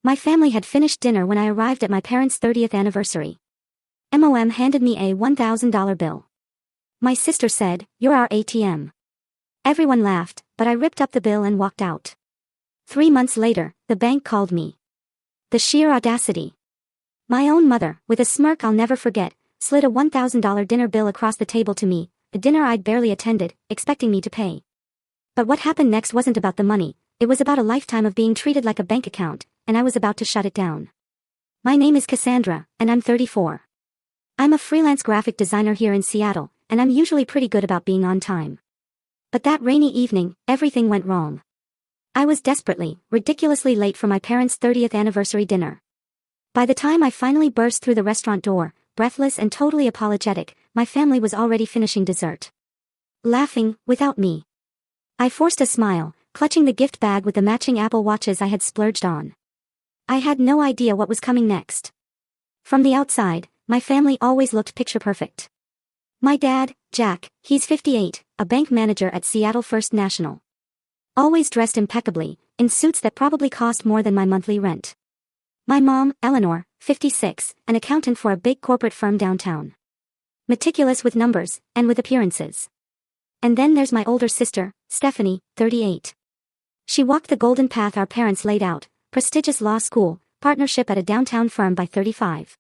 My family had finished dinner when I arrived at my parents' 30th anniversary. Mom handed me a $1,000 bill. My sister said, "You're our ATM." Everyone laughed, but I ripped up the bill and walked out. 3 months later, the bank called me. The sheer audacity. My own mother, with a smirk I'll never forget, slid a $1,000 dinner bill across the table to me, a dinner I'd barely attended, expecting me to pay. But what happened next wasn't about the money, it was about a lifetime of being treated like a bank account, and I was about to shut it down. My name is Cassandra, and I'm 34. I'm a freelance graphic designer here in Seattle, and I'm usually pretty good about being on time. But that rainy evening, everything went wrong. I was desperately, ridiculously late for my parents' 30th anniversary dinner. By the time I finally burst through the restaurant door, breathless and totally apologetic, my family was already finishing dessert. Laughing, without me. I forced a smile, clutching the gift bag with the matching Apple Watches I had splurged on. I had no idea what was coming next. From the outside, my family always looked picture perfect. My dad, Jack, he's 58, a bank manager at Seattle First National. Always dressed impeccably, in suits that probably cost more than my monthly rent. My mom, Eleanor, 56, an accountant for a big corporate firm downtown. Meticulous with numbers, and with appearances. And then there's my older sister, Stephanie, 38. She walked the golden path our parents laid out, prestigious law school, partnership at a downtown firm by 35.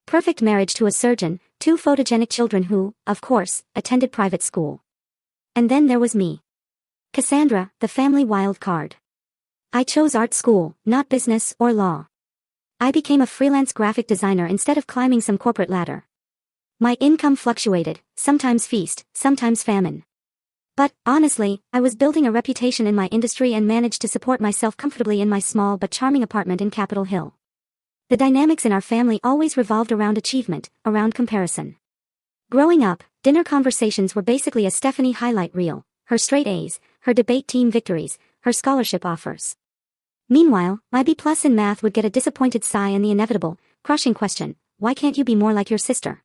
Perfect marriage to a surgeon, 2 photogenic children who, of course, attended private school. And then there was me. Cassandra, the family wild card. I chose art school, not business or law. I became a freelance graphic designer instead of climbing some corporate ladder. My income fluctuated, sometimes feast, sometimes famine. But, honestly, I was building a reputation in my industry and managed to support myself comfortably in my small but charming apartment in Capitol Hill. The dynamics in our family always revolved around achievement, around comparison. Growing up, dinner conversations were basically a Stephanie highlight reel, her straight A's, her debate team victories, her scholarship offers. Meanwhile, my B+ in math would get a disappointed sigh and the inevitable, crushing question, why can't you be more like your sister?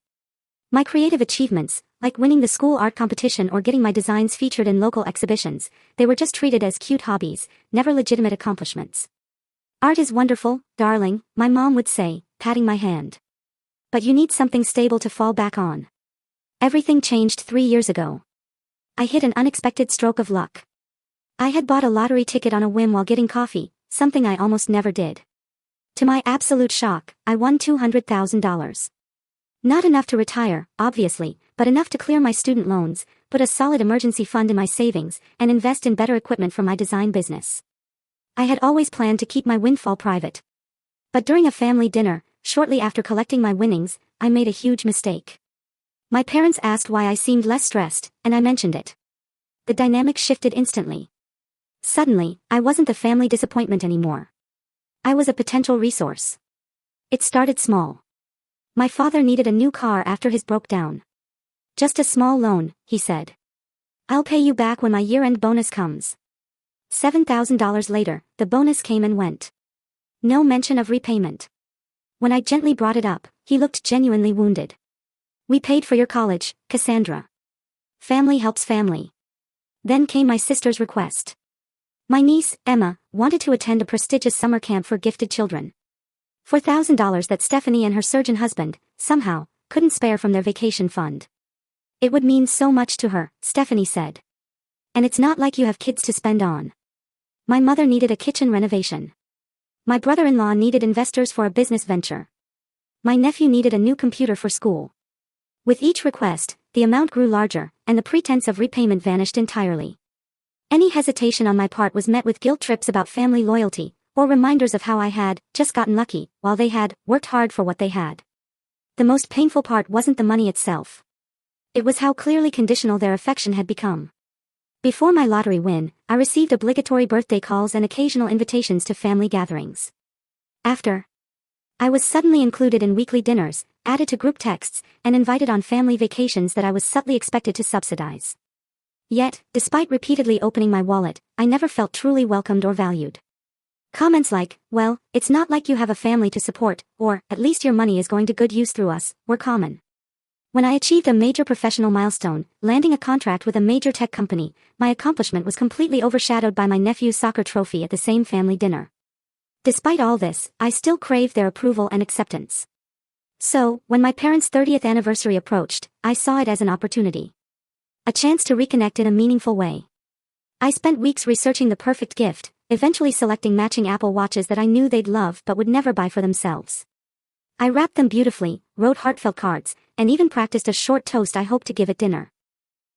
My creative achievements, like winning the school art competition or getting my designs featured in local exhibitions, they were just treated as cute hobbies, never legitimate accomplishments. Art is wonderful, darling, my mom would say, patting my hand. But you need something stable to fall back on. Everything changed 3 years ago. I hit an unexpected stroke of luck. I had bought a lottery ticket on a whim while getting coffee, something I almost never did. To my absolute shock, I won $200,000. Not enough to retire, obviously, but enough to clear my student loans, put a solid emergency fund in my savings, and invest in better equipment for my design business. I had always planned to keep my windfall private. But during a family dinner, shortly after collecting my winnings, I made a huge mistake. My parents asked why I seemed less stressed, and I mentioned it. The dynamic shifted instantly. Suddenly, I wasn't the family disappointment anymore. I was a potential resource. It started small. My father needed a new car after his broke down. Just a small loan, he said. I'll pay you back when my year-end bonus comes. $7,000 later, the bonus came and went. No mention of repayment. When I gently brought it up, he looked genuinely wounded. We paid for your college, Cassandra. Family helps family. Then came my sister's request. My niece, Emma, wanted to attend a prestigious summer camp for gifted children. $4,000 that Stephanie and her surgeon husband, somehow, couldn't spare from their vacation fund. It would mean so much to her, Stephanie said. And it's not like you have kids to spend on. My mother needed a kitchen renovation. My brother-in-law needed investors for a business venture. My nephew needed a new computer for school. With each request, the amount grew larger, and the pretense of repayment vanished entirely. Any hesitation on my part was met with guilt trips about family loyalty, or reminders of how I had just gotten lucky, while they had worked hard for what they had. The most painful part wasn't the money itself. It was how clearly conditional their affection had become. Before my lottery win, I received obligatory birthday calls and occasional invitations to family gatherings. After, I was suddenly included in weekly dinners, added to group texts, and invited on family vacations that I was subtly expected to subsidize. Yet, despite repeatedly opening my wallet, I never felt truly welcomed or valued. Comments like, well, it's not like you have a family to support, or, at least your money is going to good use through us, were common. When I achieved a major professional milestone, landing a contract with a major tech company, my accomplishment was completely overshadowed by my nephew's soccer trophy at the same family dinner. Despite all this, I still craved their approval and acceptance. So, when my parents' 30th anniversary approached, I saw it as an opportunity. A chance to reconnect in a meaningful way. I spent weeks researching the perfect gift, eventually selecting matching Apple Watches that I knew they'd love but would never buy for themselves. I wrapped them beautifully, wrote heartfelt cards, and even practiced a short toast I hoped to give at dinner.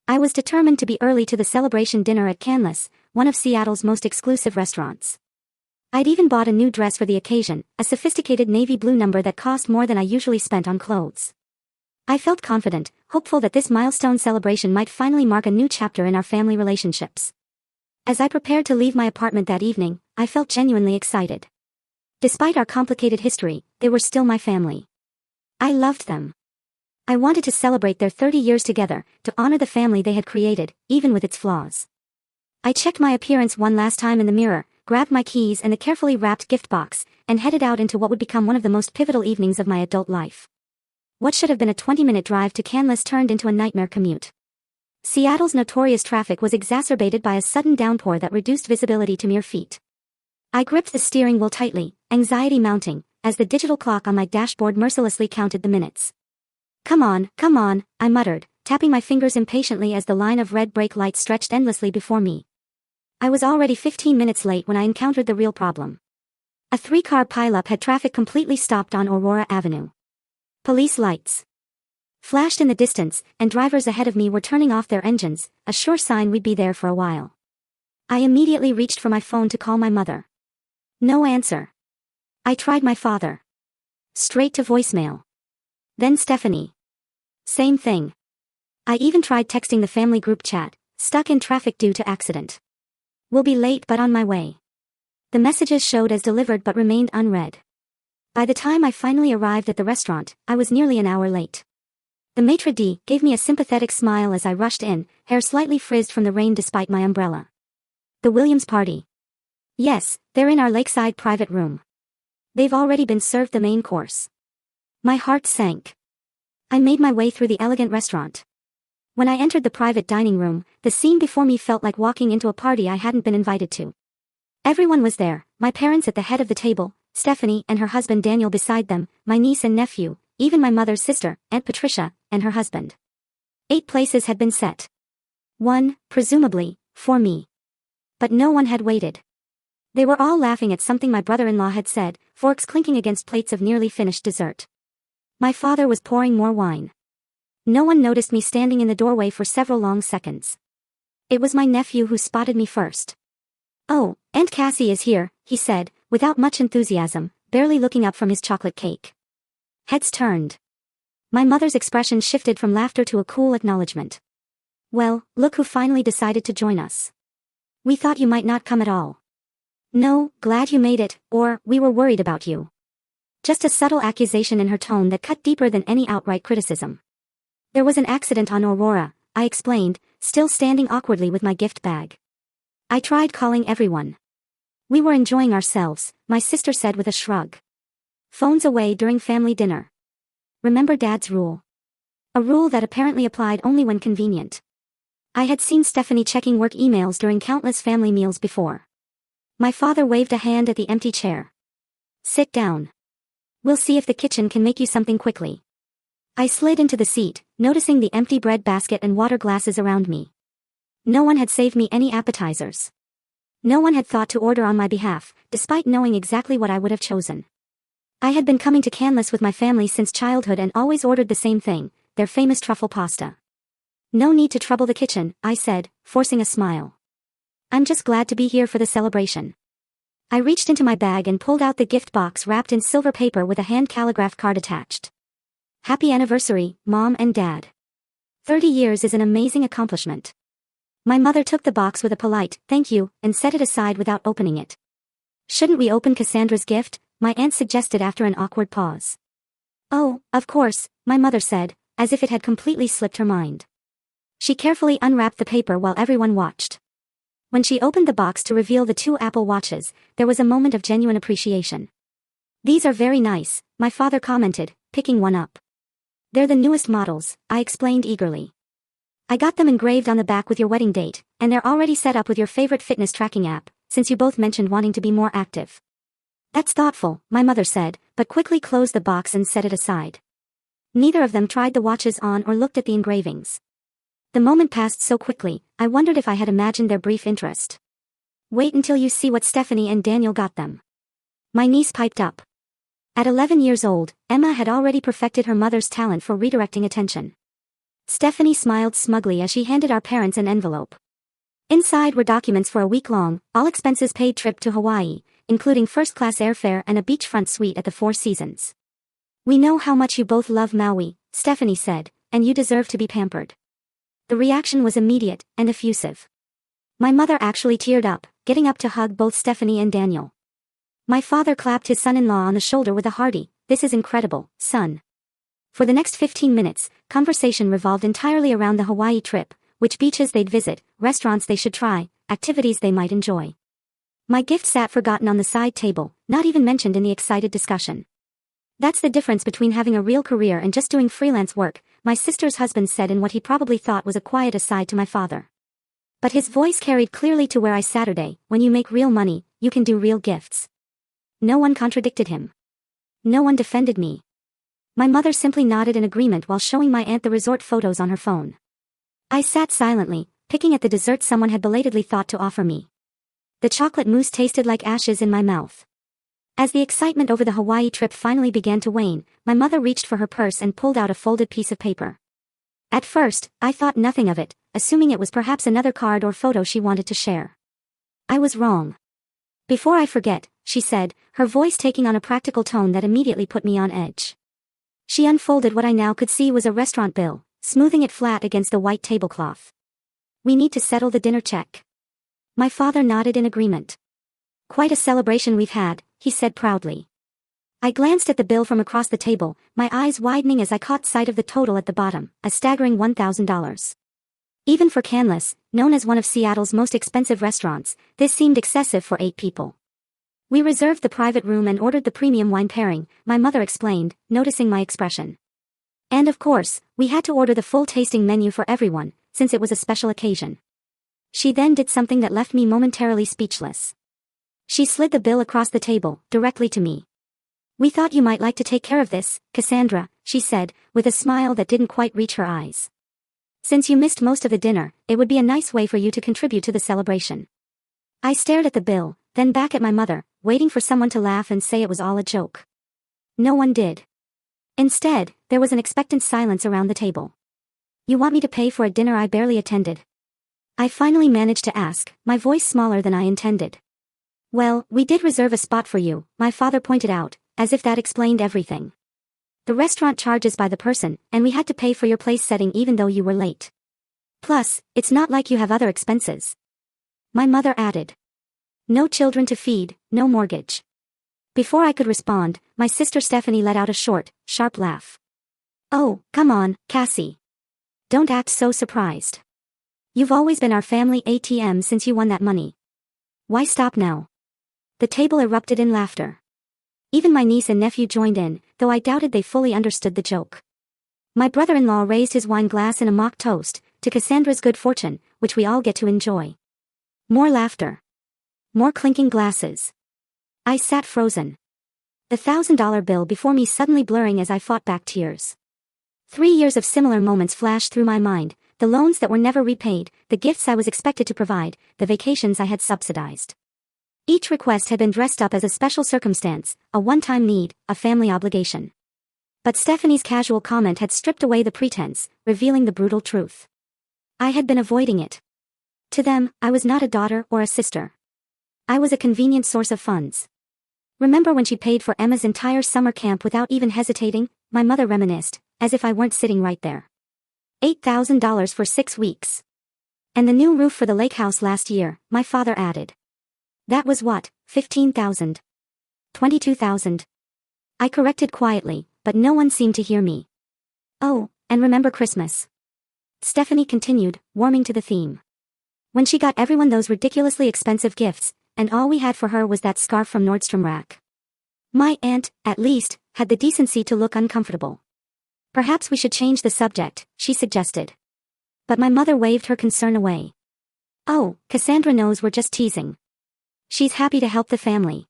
I was determined to be early to the celebration dinner at Canlis, one of Seattle's most exclusive restaurants. I'd even bought a new dress for the occasion, a sophisticated navy blue number that cost more than I usually spent on clothes. I felt confident, hopeful that this milestone celebration might finally mark a new chapter in our family relationships. As I prepared to leave my apartment that evening, I felt genuinely excited. Despite our complicated history, they were still my family. I loved them. I wanted to celebrate their 30 years together, to honor the family they had created, even with its flaws. I checked my appearance one last time in the mirror, grabbed my keys and the carefully wrapped gift box, and headed out into what would become one of the most pivotal evenings of my adult life. What should have been a 20-minute drive to Canlis turned into a nightmare commute. Seattle's notorious traffic was exacerbated by a sudden downpour that reduced visibility to mere feet. I gripped the steering wheel tightly, anxiety mounting, as the digital clock on my dashboard mercilessly counted the minutes. Come on, I muttered, tapping my fingers impatiently as the line of red brake lights stretched endlessly before me. I was already 15 minutes late when I encountered the real problem. A 3-car pileup had traffic completely stopped on Aurora Avenue. Police lights flashed in the distance, and drivers ahead of me were turning off their engines, a sure sign we'd be there for a while. I immediately reached for my phone to call my mother. No answer. I tried my father. Straight to voicemail. Then Stephanie. Same thing. I even tried texting the family group chat, stuck in traffic due to accident. Will be late but on my way. The messages showed as delivered but remained unread. By the time I finally arrived at the restaurant, I was nearly an hour late. The maitre d' gave me a sympathetic smile as I rushed in, hair slightly frizzed from the rain despite my umbrella. The Williams party. Yes, they're in our lakeside private room. They've already been served the main course. My heart sank. I made my way through the elegant restaurant. When I entered the private dining room, the scene before me felt like walking into a party I hadn't been invited to. Everyone was there, my parents at the head of the table, Stephanie and her husband Daniel beside them, my niece and nephew, even my mother's sister, Aunt Patricia, and her husband. 8 places had been set. 1, presumably, for me. But no one had waited. They were all laughing at something my brother-in-law had said, forks clinking against plates of nearly finished dessert. My father was pouring more wine. No one noticed me standing in the doorway for several long seconds. It was my nephew who spotted me first. Oh, Aunt Cassie is here, he said, without much enthusiasm, barely looking up from his chocolate cake. Heads turned. My mother's expression shifted from laughter to a cool acknowledgement. Well, look who finally decided to join us. We thought you might not come at all. No, glad you made it, or, we were worried about you. Just a subtle accusation in her tone that cut deeper than any outright criticism. There was an accident on Aurora, I explained, still standing awkwardly with my gift bag. I tried calling everyone. We were enjoying ourselves, my sister said with a shrug. Phones away during family dinner. Remember Dad's rule. A rule that apparently applied only when convenient. I had seen Stephanie checking work emails during countless family meals before. My father waved a hand at the empty chair. Sit down. We'll see if the kitchen can make you something quickly. I slid into the seat, noticing the empty bread basket and water glasses around me. No one had saved me any appetizers. No one had thought to order on my behalf, despite knowing exactly what I would have chosen. I had been coming to Canlis with my family since childhood and always ordered the same thing, their famous truffle pasta. No need to trouble the kitchen, I said, forcing a smile. I'm just glad to be here for the celebration. I reached into my bag and pulled out the gift box wrapped in silver paper with a hand-calligraphed card attached. Happy anniversary, Mom and Dad. 30 years is an amazing accomplishment. My mother took the box with a polite, thank you, and set it aside without opening it. Shouldn't we open Cassandra's gift? My aunt suggested after an awkward pause. Oh, of course, my mother said, as if it had completely slipped her mind. She carefully unwrapped the paper while everyone watched. When she opened the box to reveal the 2 Apple Watches, there was a moment of genuine appreciation. These are very nice, my father commented, picking one up. They're the newest models, I explained eagerly. I got them engraved on the back with your wedding date, and they're already set up with your favorite fitness tracking app, since you both mentioned wanting to be more active. That's thoughtful, my mother said, but quickly closed the box and set it aside. Neither of them tried the watches on or looked at the engravings. The moment passed so quickly, I wondered if I had imagined their brief interest. Wait until you see what Stephanie and Daniel got them. My niece piped up. At 11 years old, Emma had already perfected her mother's talent for redirecting attention. Stephanie smiled smugly as she handed our parents an envelope. Inside were documents for a week-long, all-expenses-paid trip to Hawaii, including first-class airfare and a beachfront suite at the Four Seasons. "We know how much you both love Maui," Stephanie said, "and you deserve to be pampered." The reaction was immediate and effusive. My mother actually teared up, getting up to hug both Stephanie and Daniel. My father clapped his son-in-law on the shoulder with a hearty, "This is incredible, son." For the next 15 minutes, conversation revolved entirely around the Hawaii trip, which beaches they'd visit, restaurants they should try, activities they might enjoy. My gift sat forgotten on the side table, not even mentioned in the excited discussion. "That's the difference between having a real career and just doing freelance work," my sister's husband said in what he probably thought was a quiet aside to my father. But his voice carried clearly to where I Saturday, "When you make real money, you can do real gifts." No one contradicted him. No one defended me. My mother simply nodded in agreement while showing my aunt the resort photos on her phone. I sat silently, picking at the dessert someone had belatedly thought to offer me. The chocolate mousse tasted like ashes in my mouth. As the excitement over the Hawaii trip finally began to wane, my mother reached for her purse and pulled out a folded piece of paper. At first, I thought nothing of it, assuming it was perhaps another card or photo she wanted to share. I was wrong. "Before I forget," she said, her voice taking on a practical tone that immediately put me on edge. She unfolded what I now could see was a restaurant bill, smoothing it flat against the white tablecloth. "We need to settle the dinner check." My father nodded in agreement. "Quite a celebration we've had," he said proudly. I glanced at the bill from across the table, my eyes widening as I caught sight of the total at the bottom, a staggering $1,000. Even for Canlis, known as one of Seattle's most expensive restaurants, this seemed excessive for 8 people. "We reserved the private room and ordered the premium wine pairing," my mother explained, noticing my expression. "And of course, we had to order the full tasting menu for everyone, since it was a special occasion." She then did something that left me momentarily speechless. She slid the bill across the table, directly to me. "We thought you might like to take care of this, Cassandra," she said, with a smile that didn't quite reach her eyes. "Since you missed most of the dinner, it would be a nice way for you to contribute to the celebration." I stared at the bill, then back at my mother, waiting for someone to laugh and say it was all a joke. No one did. Instead, there was an expectant silence around the table. "You want me to pay for a dinner I barely attended?" I finally managed to ask, my voice smaller than I intended. "Well, we did reserve a spot for you," my father pointed out, as if that explained everything. "The restaurant charges by the person, and we had to pay for your place setting even though you were late. Plus, it's not like you have other expenses." My mother added. "No children to feed, no mortgage." Before I could respond, my sister Stephanie let out a short, sharp laugh. "Oh, come on, Cassie. Don't act so surprised. You've always been our family ATM since you won that money. Why stop now?" The table erupted in laughter. Even my niece and nephew joined in, though I doubted they fully understood the joke. My brother-in-law raised his wine glass in a mock toast, to Cassandra's good fortune, which we all get to enjoy. More laughter. More clinking glasses. I sat frozen. The $1,000 bill before me suddenly blurring as I fought back tears. 3 years of similar moments flashed through my mind, the loans that were never repaid, the gifts I was expected to provide, the vacations I had subsidized. Each request had been dressed up as a special circumstance, a one-time need, a family obligation. But Stephanie's casual comment had stripped away the pretense, revealing the brutal truth. I had been avoiding it. To them, I was not a daughter or a sister. I was a convenient source of funds. "Remember when she paid for Emma's entire summer camp without even hesitating?" my mother reminisced, as if I weren't sitting right there. $8,000 for 6 weeks. "And the new roof for the lake house last year," my father added. "That was what, 15,000? 22,000. I corrected quietly, but no one seemed to hear me. "Oh, and remember Christmas?" Stephanie continued, warming to the theme. "When she got everyone those ridiculously expensive gifts, and all we had for her was that scarf from Nordstrom Rack." My aunt, at least, had the decency to look uncomfortable. "Perhaps we should change the subject," she suggested. But my mother waved her concern away. "Oh, Cassandra knows we're just teasing. She's happy to help the family."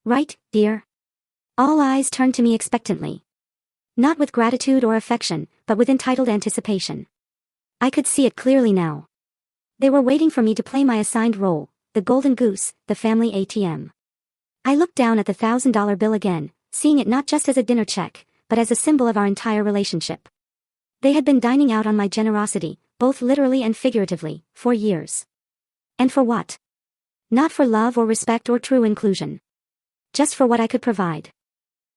Right, dear? All eyes turned to me expectantly. Not with gratitude or affection, but with entitled anticipation. I could see it clearly now. They were waiting for me to play my assigned role, the golden goose, the family ATM. I looked down at the $1,000 bill again, seeing it not just as a dinner check, but as a symbol of our entire relationship. They had been dining out on my generosity, both literally and figuratively, for years. And for what? Not for love or respect or true inclusion. Just for what I could provide.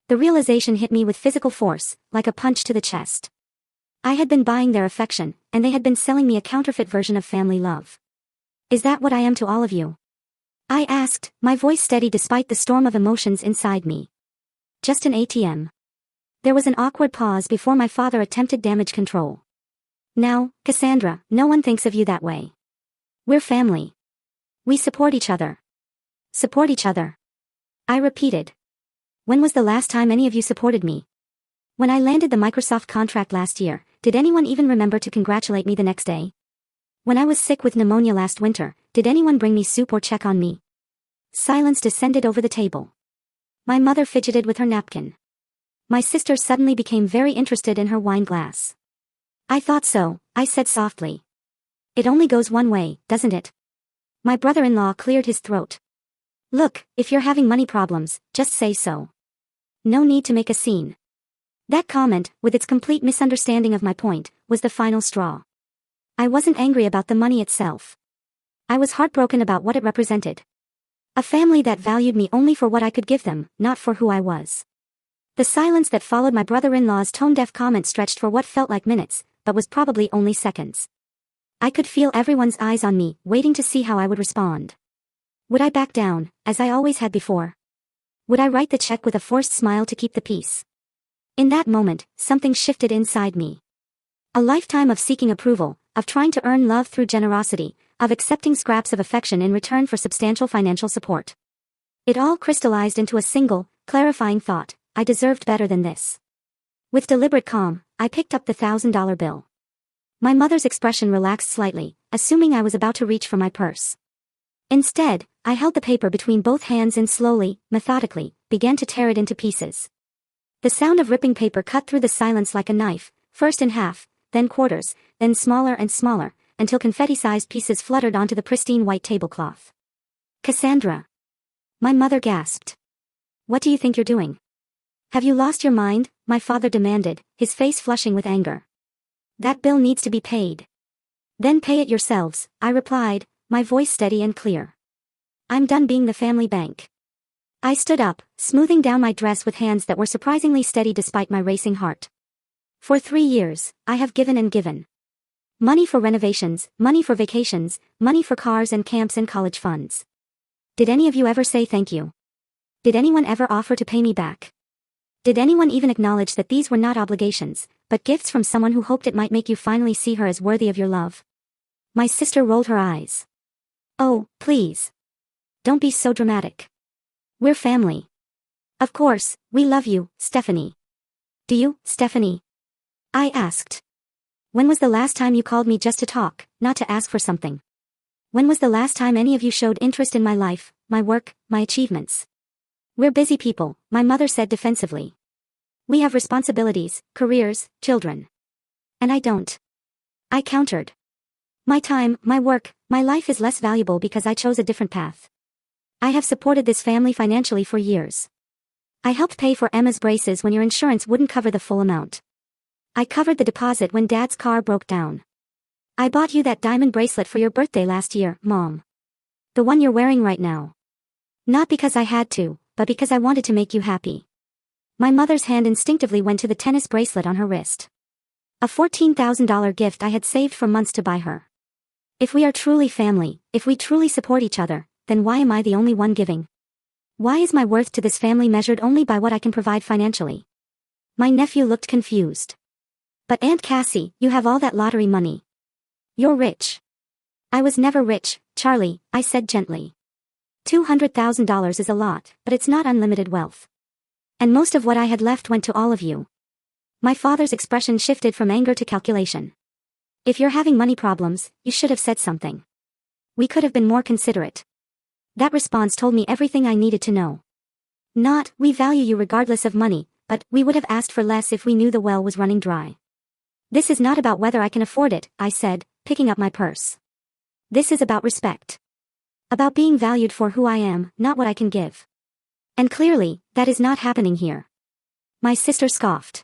The realization hit me with physical force, like a punch to the chest. I had been buying their affection, and they had been selling me a counterfeit version of family love. Is that what I am to all of you? I asked, my voice steady despite the storm of emotions inside me. Just an ATM. There was an awkward pause before my father attempted damage control. Now, Cassandra, no one thinks of you that way. We're family. We support each other. Support each other. I repeated. When was the last time any of you supported me? When I landed the Microsoft contract last year, did anyone even remember to congratulate me the next day? When I was sick with pneumonia last winter, did anyone bring me soup or check on me? Silence descended over the table. My mother fidgeted with her napkin. My sister suddenly became very interested in her wine glass. I thought so, I said softly. It only goes one way, doesn't it? My brother-in-law cleared his throat. Look, if you're having money problems, just say so. No need to make a scene. That comment, with its complete misunderstanding of my point, was the final straw. I wasn't angry about the money itself. I was heartbroken about what it represented. A family that valued me only for what I could give them, not for who I was. The silence that followed my brother-in-law's tone-deaf comment stretched for what felt like minutes, but was probably only seconds. I could feel everyone's eyes on me, waiting to see how I would respond. Would I back down, as I always had before? Would I write the check with a forced smile to keep the peace? In that moment, something shifted inside me. A lifetime of seeking approval, of trying to earn love through generosity, of accepting scraps of affection in return for substantial financial support. It all crystallized into a single, clarifying thought: I deserved better than this. With deliberate calm, I picked up the $1,000 bill. My mother's expression relaxed slightly, assuming I was about to reach for my purse. Instead, I held the paper between both hands and slowly, methodically, began to tear it into pieces. The sound of ripping paper cut through the silence like a knife, first in half, then quarters, then smaller and smaller, until confetti-sized pieces fluttered onto the pristine white tablecloth. Cassandra. My mother gasped. What do you think you're doing? Have you lost your mind? My father demanded, his face flushing with anger. That bill needs to be paid. Then pay it yourselves, I replied, my voice steady and clear. I'm done being the family bank. I stood up, smoothing down my dress with hands that were surprisingly steady despite my racing heart. For 3 years, I have given and given. Money for renovations, money for vacations, money for cars and camps and college funds. Did any of you ever say thank you? Did anyone ever offer to pay me back? Did anyone even acknowledge that these were not obligations, but gifts from someone who hoped it might make you finally see her as worthy of your love? My sister rolled her eyes. Oh, please. Don't be so dramatic. We're family. Of course, we love you, Stephanie. Do you, Stephanie? I asked. When was the last time you called me just to talk, not to ask for something? When was the last time any of you showed interest in my life, my work, my achievements? We're busy people, my mother said defensively. We have responsibilities, careers, children. And I don't. I countered. My time, my work, my life is less valuable because I chose a different path. I have supported this family financially for years. I helped pay for Emma's braces when your insurance wouldn't cover the full amount. I covered the deposit when Dad's car broke down. I bought you that diamond bracelet for your birthday last year, Mom. The one you're wearing right now. Not because I had to, but because I wanted to make you happy. My mother's hand instinctively went to the tennis bracelet on her wrist. A $14,000 gift I had saved for months to buy her. If we are truly family, if we truly support each other, then why am I the only one giving? Why is my worth to this family measured only by what I can provide financially? My nephew looked confused. But Aunt Cassie, you have all that lottery money. You're rich. I was never rich, Charlie, I said gently. $200,000 is a lot, but it's not unlimited wealth. And most of what I had left went to all of you. My father's expression shifted from anger to calculation. If you're having money problems, you should have said something. We could have been more considerate. That response told me everything I needed to know. Not, we value you regardless of money, but we would have asked for less if we knew the well was running dry. This is not about whether I can afford it, I said, picking up my purse. This is about respect. About being valued for who I am, not what I can give. And clearly, that is not happening here. My sister scoffed.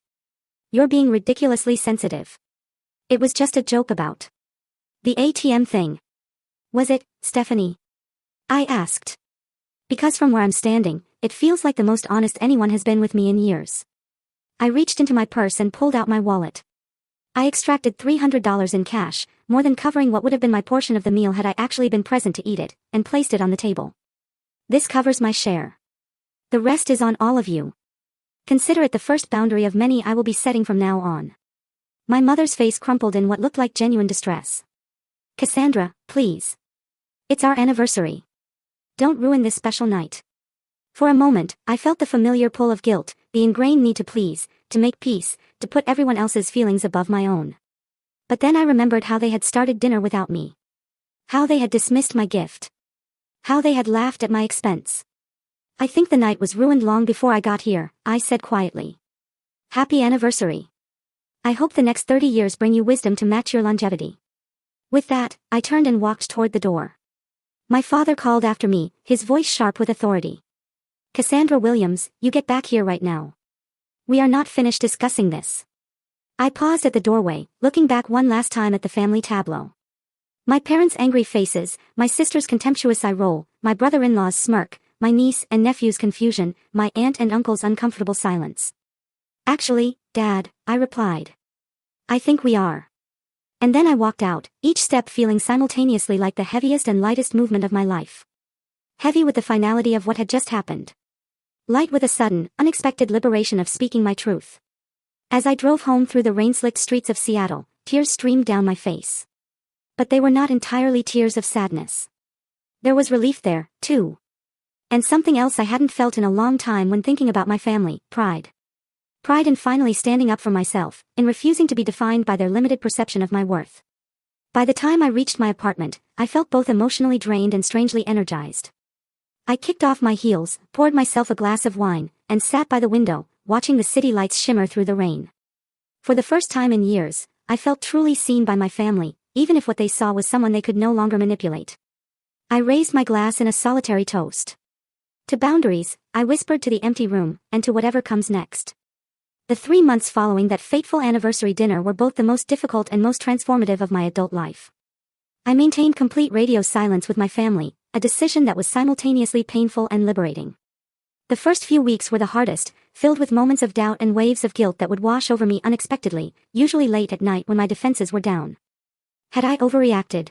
You're being ridiculously sensitive. It was just a joke about the ATM thing. Was it, Stephanie? I asked. Because from where I'm standing, it feels like the most honest anyone has been with me in years. I reached into my purse and pulled out my wallet. I extracted $300 in cash, more than covering what would have been my portion of the meal had I actually been present to eat it, and placed it on the table. This covers my share. The rest is on all of you. Consider it the first boundary of many I will be setting from now on. My mother's face crumpled in what looked like genuine distress. Cassandra, please. It's our anniversary. Don't ruin this special night. For a moment, I felt the familiar pull of guilt, the ingrained need to please, to make peace, to put everyone else's feelings above my own. But then I remembered how they had started dinner without me. How they had dismissed my gift. How they had laughed at my expense. I think the night was ruined long before I got here, I said quietly. Happy anniversary. I hope the next 30 years bring you wisdom to match your longevity. With that, I turned and walked toward the door. My father called after me, his voice sharp with authority. Cassandra Williams, you get back here right now. We are not finished discussing this. I paused at the doorway, looking back one last time at the family tableau. My parents' angry faces, my sister's contemptuous eye roll, my brother-in-law's smirk, my niece and nephew's confusion, my aunt and uncle's uncomfortable silence. Actually, Dad, I replied. I think we are. And then I walked out, each step feeling simultaneously like the heaviest and lightest movement of my life. Heavy with the finality of what had just happened. Light with a sudden, unexpected liberation of speaking my truth. As I drove home through the rain-slicked streets of Seattle, tears streamed down my face. But they were not entirely tears of sadness. There was relief there, too. And something else I hadn't felt in a long time when thinking about my family, pride. Pride in finally standing up for myself, in refusing to be defined by their limited perception of my worth. By the time I reached my apartment, I felt both emotionally drained and strangely energized. I kicked off my heels, poured myself a glass of wine, and sat by the window, watching the city lights shimmer through the rain. For the first time in years, I felt truly seen by my family, even if what they saw was someone they could no longer manipulate. I raised my glass in a solitary toast. To boundaries, I whispered to the empty room, and to whatever comes next. The 3 months following that fateful anniversary dinner were both the most difficult and most transformative of my adult life. I maintained complete radio silence with my family, a decision that was simultaneously painful and liberating. The first few weeks were the hardest, filled with moments of doubt and waves of guilt that would wash over me unexpectedly, usually late at night when my defenses were down. Had I overreacted?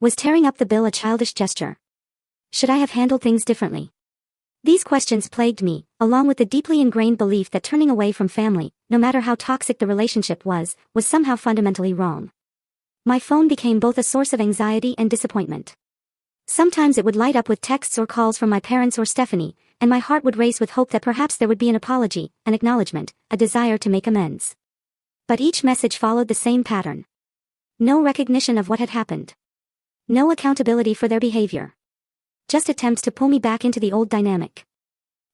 Was tearing up the bill a childish gesture? Should I have handled things differently? These questions plagued me, along with the deeply ingrained belief that turning away from family, no matter how toxic the relationship was somehow fundamentally wrong. My phone became both a source of anxiety and disappointment. Sometimes it would light up with texts or calls from my parents or Stephanie, and my heart would race with hope that perhaps there would be an apology, an acknowledgement, a desire to make amends. But each message followed the same pattern. No recognition of what had happened. No accountability for their behavior. Just attempts to pull me back into the old dynamic.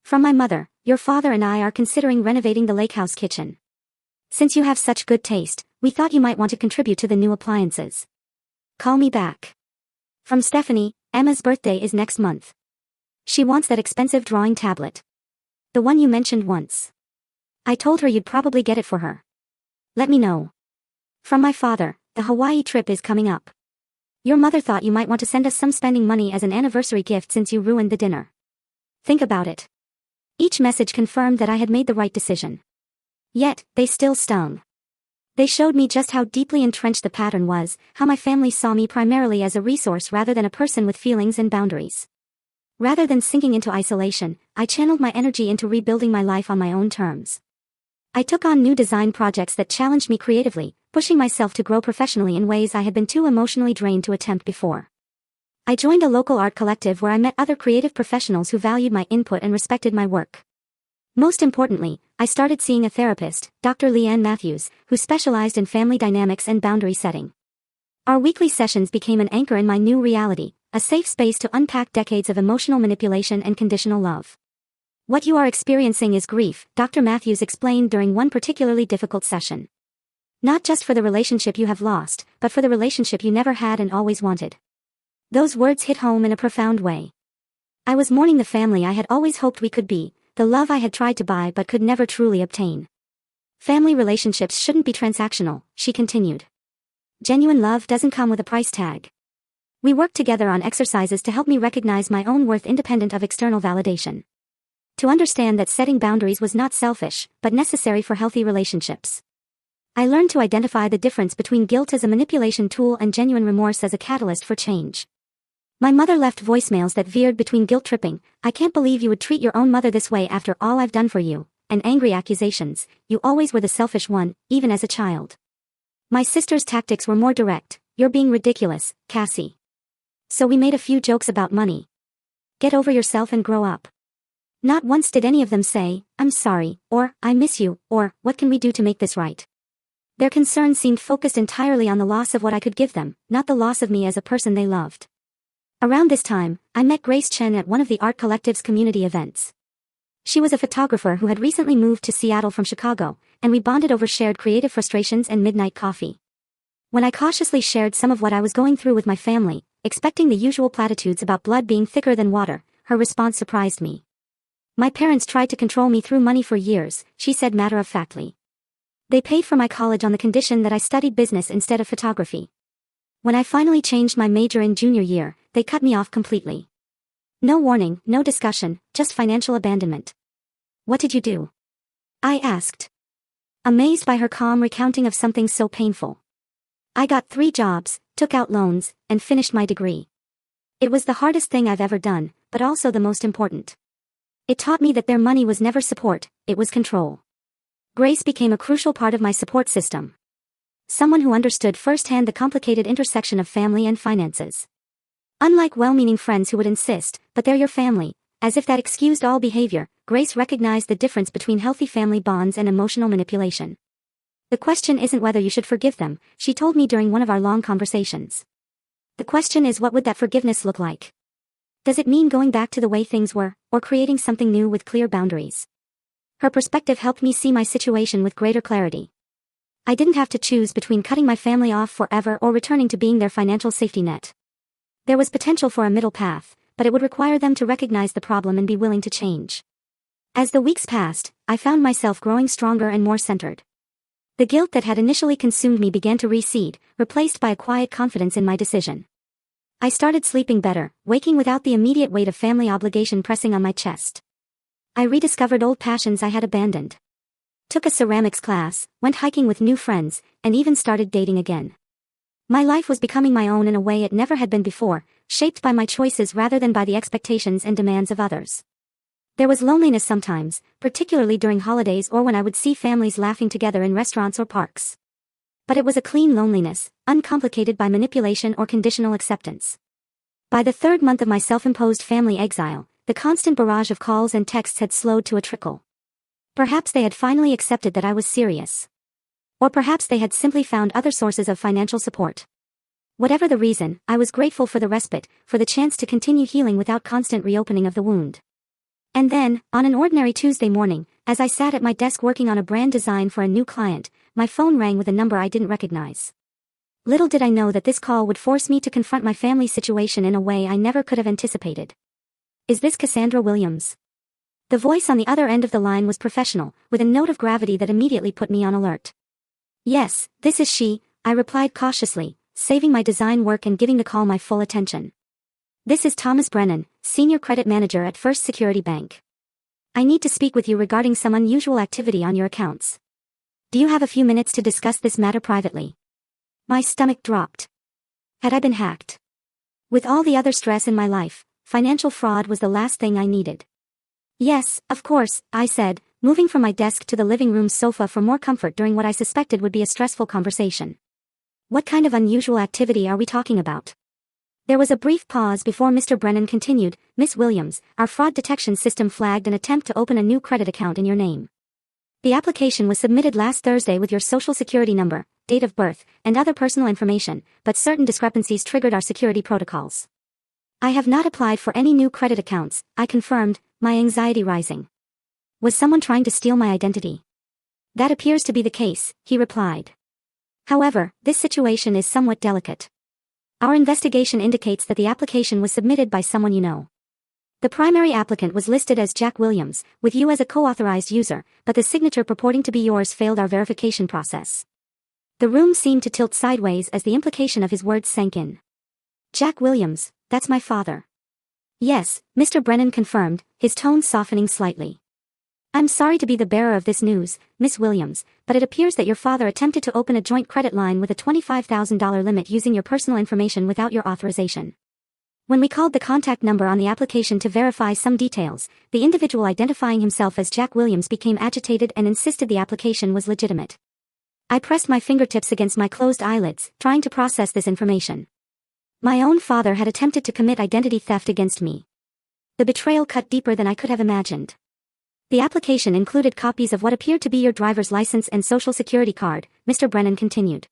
From my mother, your father and I are considering renovating the lake house kitchen. Since you have such good taste, we thought you might want to contribute to the new appliances. Call me back. From Stephanie, Emma's birthday is next month. She wants that expensive drawing tablet. The one you mentioned once. I told her you'd probably get it for her. Let me know. From my father, the Hawaii trip is coming up. Your mother thought you might want to send us some spending money as an anniversary gift since you ruined the dinner. Think about it. Each message confirmed that I had made the right decision. Yet, they still stung. They showed me just how deeply entrenched the pattern was, how my family saw me primarily as a resource rather than a person with feelings and boundaries. Rather than sinking into isolation, I channeled my energy into rebuilding my life on my own terms. I took on new design projects that challenged me creatively, pushing myself to grow professionally in ways I had been too emotionally drained to attempt before. I joined a local art collective where I met other creative professionals who valued my input and respected my work. Most importantly, I started seeing a therapist, Dr. Leanne Matthews, who specialized in family dynamics and boundary setting. Our weekly sessions became an anchor in my new reality, a safe space to unpack decades of emotional manipulation and conditional love. What you are experiencing is grief, Dr. Matthews explained during one particularly difficult session. Not just for the relationship you have lost, but for the relationship you never had and always wanted. Those words hit home in a profound way. I was mourning the family I had always hoped we could be, the love I had tried to buy but could never truly obtain. Family relationships shouldn't be transactional, she continued. Genuine love doesn't come with a price tag. We worked together on exercises to help me recognize my own worth independent of external validation. To understand that setting boundaries was not selfish, but necessary for healthy relationships. I learned to identify the difference between guilt as a manipulation tool and genuine remorse as a catalyst for change. My mother left voicemails that veered between guilt tripping, "I can't believe you would treat your own mother this way after all I've done for you," and angry accusations, "You always were the selfish one, even as a child." My sister's tactics were more direct, "You're being ridiculous, Cassie." So we made a few jokes about money. Get over yourself and grow up. Not once did any of them say, "I'm sorry," or "I miss you," or "What can we do to make this right?" Their concern seemed focused entirely on the loss of what I could give them, not the loss of me as a person they loved. Around this time, I met Grace Chen at one of the art collective's community events. She was a photographer who had recently moved to Seattle from Chicago, and we bonded over shared creative frustrations and midnight coffee. When I cautiously shared some of what I was going through with my family, expecting the usual platitudes about blood being thicker than water, her response surprised me. "My parents tried to control me through money for years," she said matter-of-factly. "They paid for my college on the condition that I studied business instead of photography. When I finally changed my major in junior year, they cut me off completely. No warning, no discussion, just financial abandonment." "What did you do?" I asked, amazed by her calm recounting of something so painful. "I got 3 jobs, took out loans, and finished my degree. It was the hardest thing I've ever done, but also the most important. It taught me that their money was never support, it was control." Grace became a crucial part of my support system. Someone who understood firsthand the complicated intersection of family and finances. Unlike well-meaning friends who would insist, "But they're your family," as if that excused all behavior, Grace recognized the difference between healthy family bonds and emotional manipulation. "The question isn't whether you should forgive them," she told me during one of our long conversations. "The question is, what would that forgiveness look like? Does it mean going back to the way things were, or creating something new with clear boundaries?" Her perspective helped me see my situation with greater clarity. I didn't have to choose between cutting my family off forever or returning to being their financial safety net. There was potential for a middle path, but it would require them to recognize the problem and be willing to change. As the weeks passed, I found myself growing stronger and more centered. The guilt that had initially consumed me began to recede, replaced by a quiet confidence in my decision. I started sleeping better, waking without the immediate weight of family obligation pressing on my chest. I rediscovered old passions I had abandoned. Took a ceramics class, went hiking with new friends, and even started dating again. My life was becoming my own in a way it never had been before, shaped by my choices rather than by the expectations and demands of others. There was loneliness sometimes, particularly during holidays or when I would see families laughing together in restaurants or parks. But it was a clean loneliness, uncomplicated by manipulation or conditional acceptance. By the 3rd month of my self-imposed family exile, the constant barrage of calls and texts had slowed to a trickle. Perhaps they had finally accepted that I was serious. Or perhaps they had simply found other sources of financial support. Whatever the reason, I was grateful for the respite, for the chance to continue healing without constant reopening of the wound. And then, on an ordinary Tuesday morning, as I sat at my desk working on a brand design for a new client, my phone rang with a number I didn't recognize. Little did I know that this call would force me to confront my family situation in a way I never could have anticipated. "Is this Cassandra Williams?" The voice on the other end of the line was professional, with a note of gravity that immediately put me on alert. "Yes, this is she," I replied cautiously, saving my design work and giving the call my full attention. "This is Thomas Brennan, Senior Credit Manager at First Security Bank. I need to speak with you regarding some unusual activity on your accounts. Do you have a few minutes to discuss this matter privately?" My stomach dropped. Had I been hacked? With all the other stress in my life, financial fraud was the last thing I needed. "Yes, of course," I said, moving from my desk to the living room sofa for more comfort during what I suspected would be a stressful conversation. "What kind of unusual activity are we talking about?" There was a brief pause before Mr. Brennan continued, "Miss Williams, our fraud detection system flagged an attempt to open a new credit account in your name. The application was submitted last Thursday with your social security number, date of birth, and other personal information, but certain discrepancies triggered our security protocols." "I have not applied for any new credit accounts," I confirmed, my anxiety rising. Was someone trying to steal my identity? That appears to be the case, he replied. However, this situation is somewhat delicate. Our investigation indicates that the application was submitted by someone you know. The primary applicant was listed as Jack Williams, with you as a co-authorized user, but the signature purporting to be yours failed our verification process. The room seemed to tilt sideways as the implication of his words sank in. Jack Williams, that's my father. Yes, Mr. Brennan confirmed, his tone softening slightly. I'm sorry to be the bearer of this news, Miss Williams, but it appears that your father attempted to open a joint credit line with a $25,000 limit using your personal information without your authorization. When we called the contact number on the application to verify some details, the individual identifying himself as Jack Williams became agitated and insisted the application was legitimate. I pressed my fingertips against my closed eyelids, trying to process this information. My own father had attempted to commit identity theft against me. The betrayal cut deeper than I could have imagined. The application included copies of what appeared to be your driver's license and social security card, Mr. Brennan continued.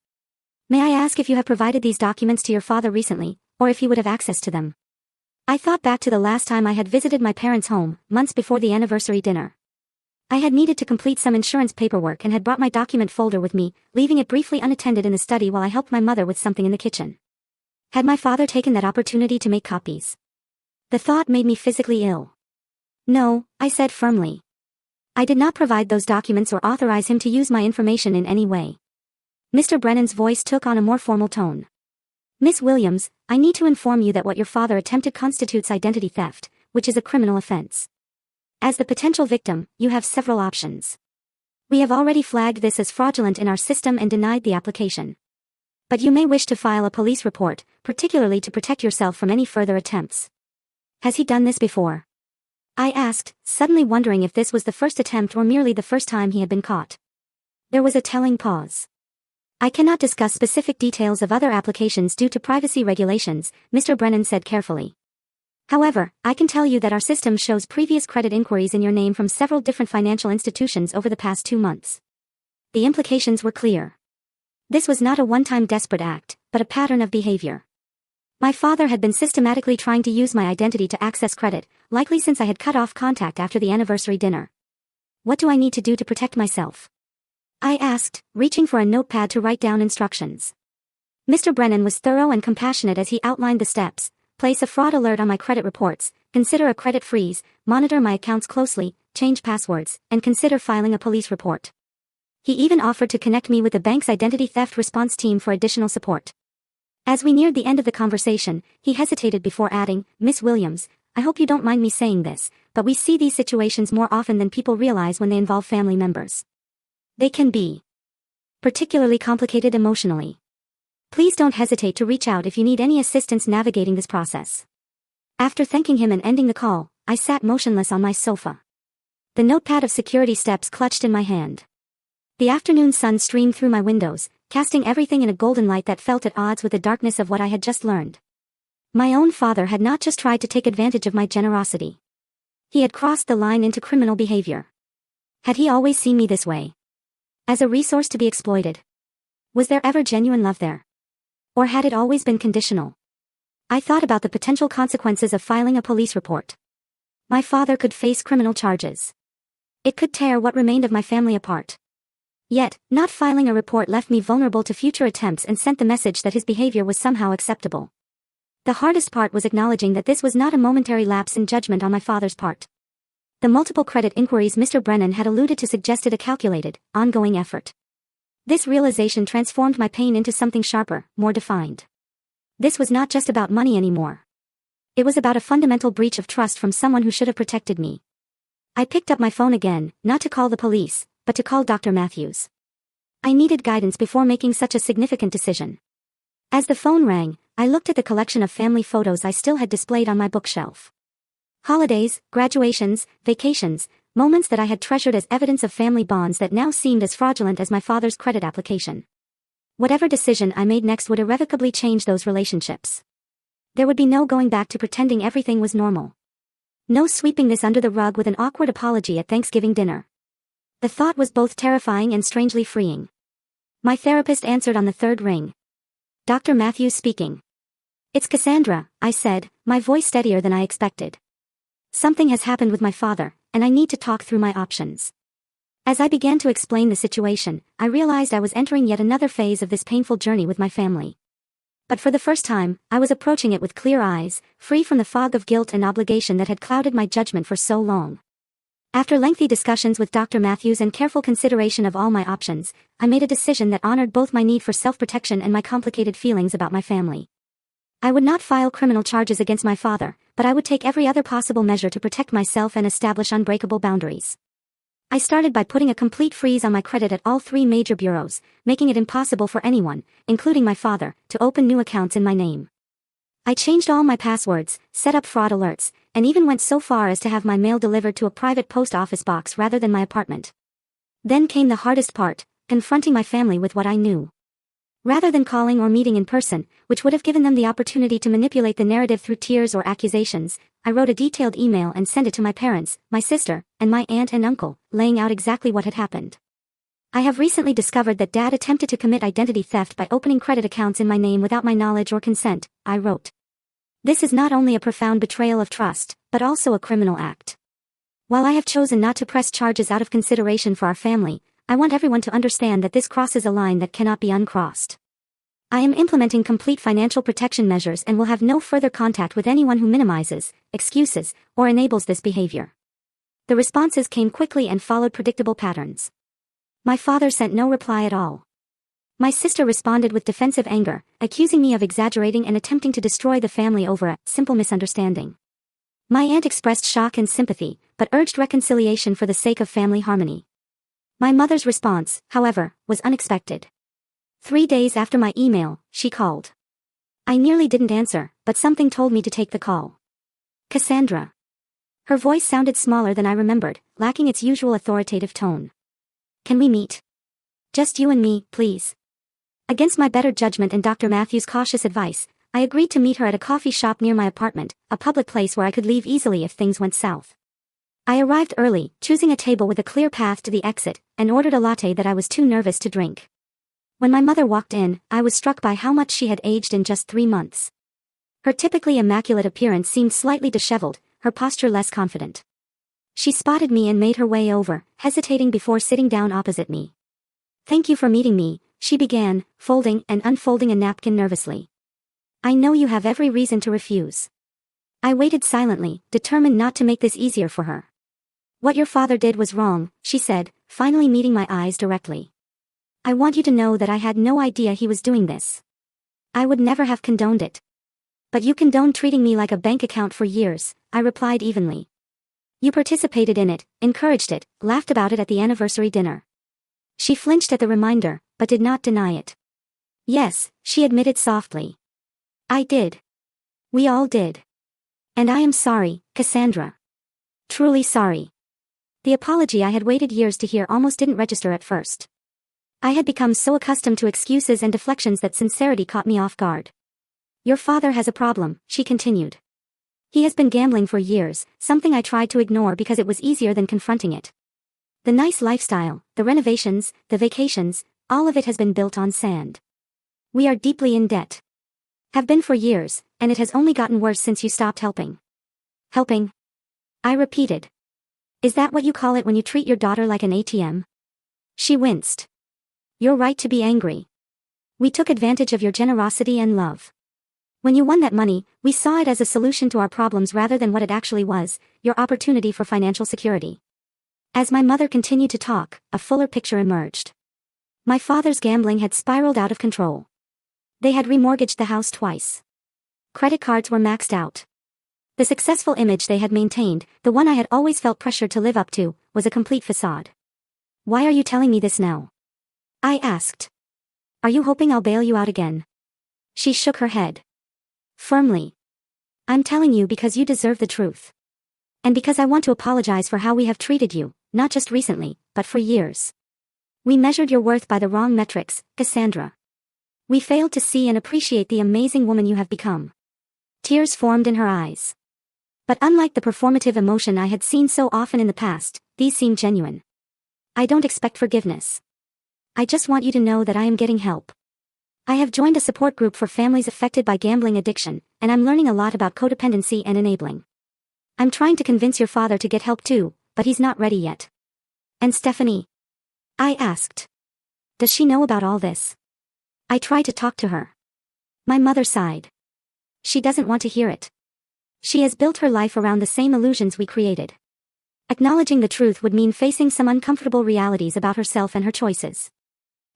May I ask if you have provided these documents to your father recently, or if he would have access to them? I thought back to the last time I had visited my parents' home, months before the anniversary dinner. I had needed to complete some insurance paperwork and had brought my document folder with me, leaving it briefly unattended in the study while I helped my mother with something in the kitchen. Had my father taken that opportunity to make copies? The thought made me physically ill. No, I said firmly. I did not provide those documents or authorize him to use my information in any way. Mr. Brennan's voice took on a more formal tone. Miss Williams, I need to inform you that what your father attempted constitutes identity theft, which is a criminal offense. As the potential victim, you have several options. We have already flagged this as fraudulent in our system and denied the application. But you may wish to file a police report, particularly to protect yourself from any further attempts. Has he done this before? I asked, suddenly wondering if this was the first attempt or merely the first time he had been caught. There was a telling pause. I cannot discuss specific details of other applications due to privacy regulations, Mr. Brennan said carefully. However, I can tell you that our system shows previous credit inquiries in your name from several different financial institutions over the past 2 months. The implications were clear. This was not a one-time desperate act, but a pattern of behavior. My father had been systematically trying to use my identity to access credit, likely since I had cut off contact after the anniversary dinner. What do I need to do to protect myself? I asked, reaching for a notepad to write down instructions. Mr. Brennan was thorough and compassionate as he outlined the steps: place a fraud alert on my credit reports, consider a credit freeze, monitor my accounts closely, change passwords, and consider filing a police report. He even offered to connect me with the bank's identity theft response team for additional support. As we neared the end of the conversation, he hesitated before adding, Miss Williams, I hope you don't mind me saying this, but we see these situations more often than people realize when they involve family members. They can be particularly complicated emotionally. Please don't hesitate to reach out if you need any assistance navigating this process. After thanking him and ending the call, I sat motionless on my sofa. The notepad of security steps clutched in my hand. The afternoon sun streamed through my windows, casting everything in a golden light that felt at odds with the darkness of what I had just learned. My own father had not just tried to take advantage of my generosity. He had crossed the line into criminal behavior. Had he always seen me this way? As a resource to be exploited? Was there ever genuine love there? Or had it always been conditional? I thought about the potential consequences of filing a police report. My father could face criminal charges. It could tear what remained of my family apart. Yet, not filing a report left me vulnerable to future attempts and sent the message that his behavior was somehow acceptable. The hardest part was acknowledging that this was not a momentary lapse in judgment on my father's part. The multiple credit inquiries Mr. Brennan had alluded to suggested a calculated, ongoing effort. This realization transformed my pain into something sharper, more defined. This was not just about money anymore. It was about a fundamental breach of trust from someone who should have protected me. I picked up my phone again, not to call the police, but to call Dr. Matthews. I needed guidance before making such a significant decision. As the phone rang, I looked at the collection of family photos I still had displayed on my bookshelf. Holidays, graduations, vacations, moments that I had treasured as evidence of family bonds that now seemed as fraudulent as my father's credit application. Whatever decision I made next would irrevocably change those relationships. There would be no going back to pretending everything was normal. No sweeping this under the rug with an awkward apology at Thanksgiving dinner. The thought was both terrifying and strangely freeing. My therapist answered on the third ring. Dr. Matthews speaking. It's Cassandra, I said, my voice steadier than I expected. Something has happened with my father, and I need to talk through my options. As I began to explain the situation, I realized I was entering yet another phase of this painful journey with my family. But for the first time, I was approaching it with clear eyes, free from the fog of guilt and obligation that had clouded my judgment for so long. After lengthy discussions with Dr. Matthews and careful consideration of all my options, I made a decision that honored both my need for self-protection and my complicated feelings about my family. I would not file criminal charges against my father, but I would take every other possible measure to protect myself and establish unbreakable boundaries. I started by putting a complete freeze on my credit at all 3 major bureaus, making it impossible for anyone, including my father, to open new accounts in my name. I changed all my passwords, set up fraud alerts, and even went so far as to have my mail delivered to a private post office box rather than my apartment. Then came the hardest part, confronting my family with what I knew. Rather than calling or meeting in person, which would have given them the opportunity to manipulate the narrative through tears or accusations, I wrote a detailed email and sent it to my parents, my sister, and my aunt and uncle, laying out exactly what had happened. I have recently discovered that Dad attempted to commit identity theft by opening credit accounts in my name without my knowledge or consent, I wrote. This is not only a profound betrayal of trust, but also a criminal act. While I have chosen not to press charges out of consideration for our family, I want everyone to understand that this crosses a line that cannot be uncrossed. I am implementing complete financial protection measures and will have no further contact with anyone who minimizes, excuses, or enables this behavior. The responses came quickly and followed predictable patterns. My father sent no reply at all. My sister responded with defensive anger, accusing me of exaggerating and attempting to destroy the family over a simple misunderstanding. My aunt expressed shock and sympathy, but urged reconciliation for the sake of family harmony. My mother's response, however, was unexpected. 3 days after my email, she called. I nearly didn't answer, but something told me to take the call. Cassandra. Her voice sounded smaller than I remembered, lacking its usual authoritative tone. Can we meet? Just you and me, please. Against my better judgment and Dr. Matthews' cautious advice, I agreed to meet her at a coffee shop near my apartment, a public place where I could leave easily if things went south. I arrived early, choosing a table with a clear path to the exit, and ordered a latte that I was too nervous to drink. When my mother walked in, I was struck by how much she had aged in just 3 months. Her typically immaculate appearance seemed slightly disheveled, her posture less confident. She spotted me and made her way over, hesitating before sitting down opposite me. Thank you for meeting me, she began, folding and unfolding a napkin nervously. I know you have every reason to refuse. I waited silently, determined not to make this easier for her. What your father did was wrong, she said, finally meeting my eyes directly. I want you to know that I had no idea he was doing this. I would never have condoned it. But you condoned treating me like a bank account for years, I replied evenly. You participated in it, encouraged it, laughed about it at the anniversary dinner. She flinched at the reminder, but did not deny it. Yes, she admitted softly. I did. We all did. And I am sorry, Cassandra. Truly sorry. The apology I had waited years to hear almost didn't register at first. I had become so accustomed to excuses and deflections that sincerity caught me off guard. Your father has a problem, she continued. He has been gambling for years, something I tried to ignore because it was easier than confronting it. The nice lifestyle, the renovations, the vacations, all of it has been built on sand. We are deeply in debt. Have been for years, and it has only gotten worse since you stopped helping. Helping? I repeated. Is that what you call it when you treat your daughter like an ATM? She winced. You're right to be angry. We took advantage of your generosity and love. When you won that money, we saw it as a solution to our problems rather than what it actually was, your opportunity for financial security. As my mother continued to talk, a fuller picture emerged. My father's gambling had spiraled out of control. They had remortgaged the house twice. Credit cards were maxed out. The successful image they had maintained, the one I had always felt pressured to live up to, was a complete facade. Why are you telling me this now? I asked. Are you hoping I'll bail you out again? She shook her head. Firmly. I'm telling you because you deserve the truth. And because I want to apologize for how we have treated you, not just recently, but for years. We measured your worth by the wrong metrics, Cassandra. We failed to see and appreciate the amazing woman you have become. Tears formed in her eyes. But unlike the performative emotion I had seen so often in the past, these seemed genuine. I don't expect forgiveness. I just want you to know that I am getting help. I have joined a support group for families affected by gambling addiction, and I'm learning a lot about codependency and enabling. I'm trying to convince your father to get help too, but he's not ready yet. And Stephanie? I asked. Does she know about all this? I tried to talk to her. My mother sighed. She doesn't want to hear it. She has built her life around the same illusions we created. Acknowledging the truth would mean facing some uncomfortable realities about herself and her choices.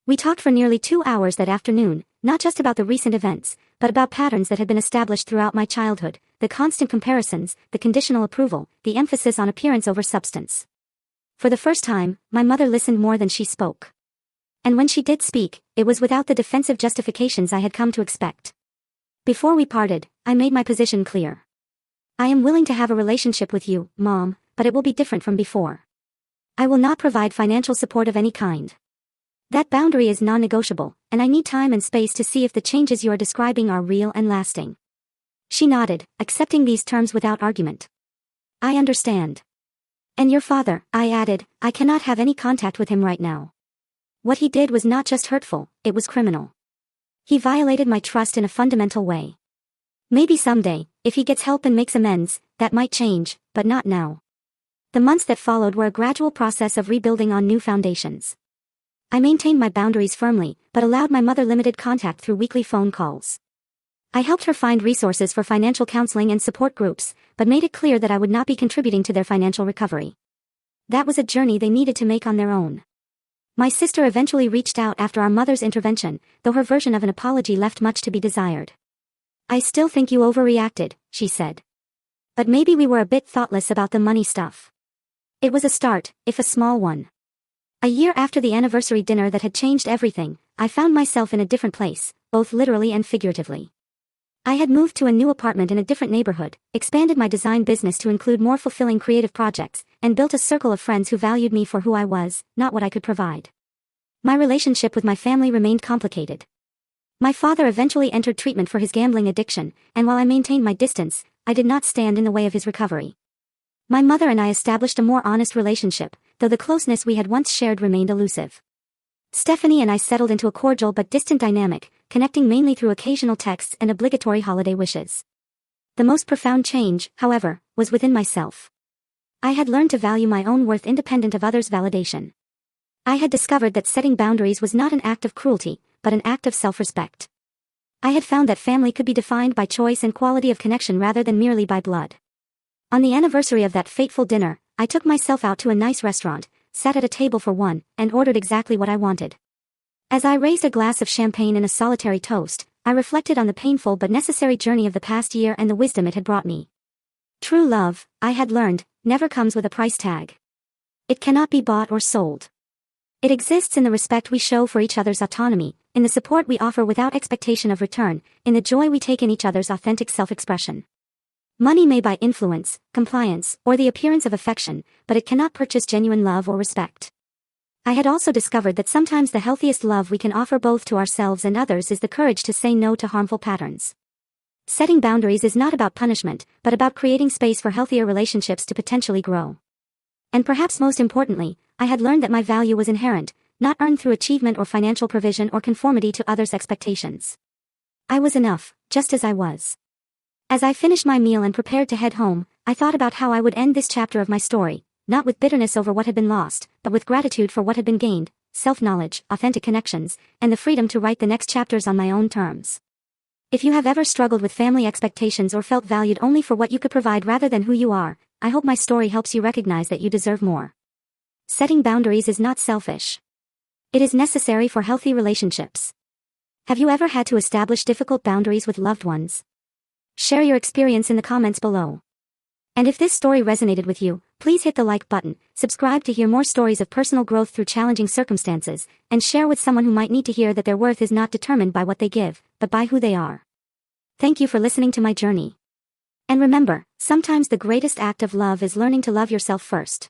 We talked for nearly 2 hours that afternoon, not just about the recent events, but about patterns that had been established throughout my childhood, the constant comparisons, the conditional approval, the emphasis on appearance over substance. For the first time, my mother listened more than she spoke. And when she did speak, it was without the defensive justifications I had come to expect. Before we parted, I made my position clear. I am willing to have a relationship with you, Mom, but it will be different from before. I will not provide financial support of any kind. That boundary is non-negotiable, and I need time and space to see if the changes you are describing are real and lasting. She nodded, accepting these terms without argument. I understand. And your father, I added, I cannot have any contact with him right now. What he did was not just hurtful, it was criminal. He violated my trust in a fundamental way. Maybe someday, if he gets help and makes amends, that might change, but not now. The months that followed were a gradual process of rebuilding on new foundations. I maintained my boundaries firmly, but allowed my mother limited contact through weekly phone calls. I helped her find resources for financial counseling and support groups, but made it clear that I would not be contributing to their financial recovery. That was a journey they needed to make on their own. My sister eventually reached out after our mother's intervention, though her version of an apology left much to be desired. I still think you overreacted, she said. But maybe we were a bit thoughtless about the money stuff. It was a start, if a small one. A year after the anniversary dinner that had changed everything, I found myself in a different place, both literally and figuratively. I had moved to a new apartment in a different neighborhood, expanded my design business to include more fulfilling creative projects, and built a circle of friends who valued me for who I was, not what I could provide. My relationship with my family remained complicated. My father eventually entered treatment for his gambling addiction, and while I maintained my distance, I did not stand in the way of his recovery. My mother and I established a more honest relationship, though the closeness we had once shared remained elusive. Stephanie and I settled into a cordial but distant dynamic, connecting mainly through occasional texts and obligatory holiday wishes. The most profound change, however, was within myself. I had learned to value my own worth independent of others' validation. I had discovered that setting boundaries was not an act of cruelty, but an act of self-respect. I had found that family could be defined by choice and quality of connection rather than merely by blood. On the anniversary of that fateful dinner, I took myself out to a nice restaurant, sat at a table for one, and ordered exactly what I wanted. As I raised a glass of champagne in a solitary toast, I reflected on the painful but necessary journey of the past year and the wisdom it had brought me. True love, I had learned, never comes with a price tag. It cannot be bought or sold. It exists in the respect we show for each other's autonomy, in the support we offer without expectation of return, in the joy we take in each other's authentic self-expression. Money may buy influence, compliance, or the appearance of affection, but it cannot purchase genuine love or respect. I had also discovered that sometimes the healthiest love we can offer both to ourselves and others is the courage to say no to harmful patterns. Setting boundaries is not about punishment, but about creating space for healthier relationships to potentially grow. And perhaps most importantly, I had learned that my value was inherent, not earned through achievement or financial provision or conformity to others' expectations. I was enough, just as I was. As I finished my meal and prepared to head home, I thought about how I would end this chapter of my story, not with bitterness over what had been lost, but with gratitude for what had been gained, self-knowledge, authentic connections, and the freedom to write the next chapters on my own terms. If you have ever struggled with family expectations or felt valued only for what you could provide rather than who you are, I hope my story helps you recognize that you deserve more. Setting boundaries is not selfish. It is necessary for healthy relationships. Have you ever had to establish difficult boundaries with loved ones? Share your experience in the comments below. And if this story resonated with you, please hit the like button, subscribe to hear more stories of personal growth through challenging circumstances, and share with someone who might need to hear that their worth is not determined by what they give, but by who they are. Thank you for listening to my journey. And remember, sometimes the greatest act of love is learning to love yourself first.